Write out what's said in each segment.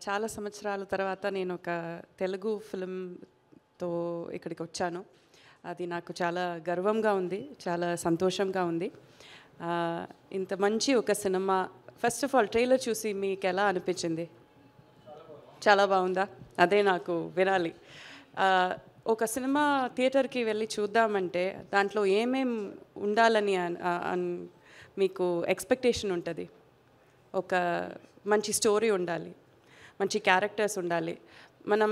చాలా సంవత్సరాల తర్వాత నేను ఒక తెలుగు ఫిల్మ్తో ఇక్కడికి వచ్చాను. అది నాకు చాలా గర్వంగా ఉంది, చాలా సంతోషంగా ఉంది. ఇంత మంచి ఒక cinema, first of all trailer చూసి మీకు ఎలా అనిపించింది? చాలా బాగుందా? అదే నాకు వినాలి. ఒక సినిమా థియేటర్కి వెళ్ళి చూద్దామంటే దాంట్లో ఏమేం ఉండాలని మీకు ఎక్స్పెక్టేషన్ ఉంటుంది. ఒక మంచి స్టోరీ ఉండాలి, మంచి క్యారెక్టర్స్ ఉండాలి, మనం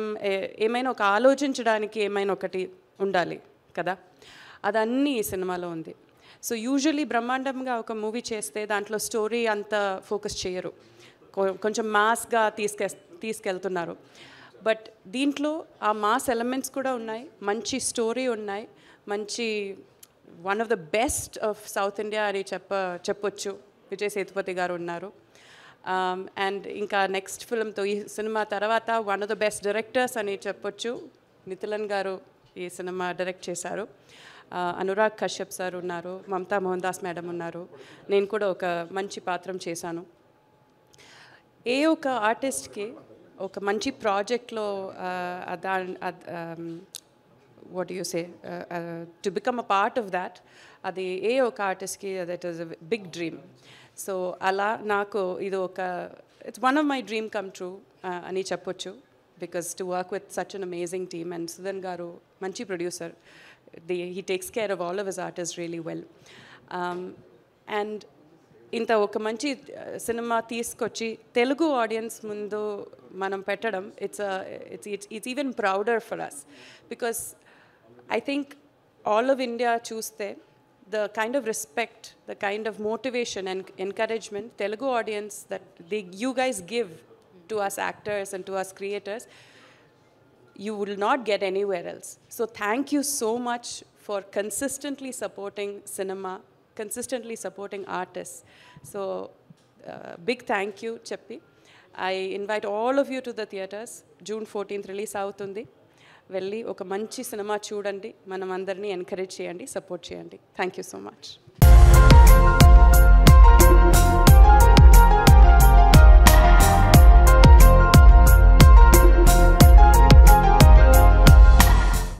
ఏమైనా ఒక ఆలోచించడానికి ఏమైనా ఒకటి ఉండాలి కదా. అదన్నీ ఈ సినిమాలో ఉంది. సో యూజువలీ బ్రహ్మాండంగా ఒక మూవీ చేస్తే దాంట్లో స్టోరీ అంత ఫోకస్ చేయరు, కొంచెం మాస్గా తీసుకెళ్తున్నారు. బట్ దీంట్లో ఆ మాస్ ఎలిమెంట్స్ కూడా ఉన్నాయి, మంచి స్టోరీ ఉన్నాయి, మంచి one of the best of south India అని చెప్పొచ్చు. విజయ్ సేతుపతి గారు ఉన్నారు. అండ్ ఇంకా నెక్స్ట్ ఫిల్మ్తో ఈ సినిమా తర్వాత one of the best directors అని చెప్పొచ్చు. మిథిలన్ గారు ఈ సినిమా డైరెక్ట్ చేశారు. అనురాగ్ కశ్యప్ సార్ ఉన్నారు, మమతా మోహన్ దాస్ మేడం ఉన్నారు, నేను కూడా ఒక మంచి పాత్రం చేశాను. ఏ ఒక ఆర్టిస్ట్కి ఒక మంచి ప్రాజెక్ట్లో what do you say, to become a part of that, అది ఏ ఒక ఆర్టిస్ట్కి that is a big dream. So అలా నాకు ఇది ఒక it's one of my dream come true అని చెప్పొచ్చు. Because to work with such an amazing team, and Sudhan గారు మంచి producer. He takes care of all of his artist really well. And ఇంత ఒక మంచి సినిమా తీసుకొచ్చి తెలుగు ఆడియన్స్ ముందు మనం పెట్టడం, it's even prouder for us. Because I think all of India చూస్తే the kind of respect, the kind of motivation and encouragement Telugu audience that you guys give to us actors and to us creators, you will not get anywhere else. So thank you so much for consistently supporting cinema, consistently supporting artists. So big thank you Cheppi. I invite all of you to the theatres. June 14th release అవుతుంది. వెళ్ళి ఒక మంచి cinema చూడండి, మనం అందరినీ encourage చేయండి, support చేయండి. Thank you so much.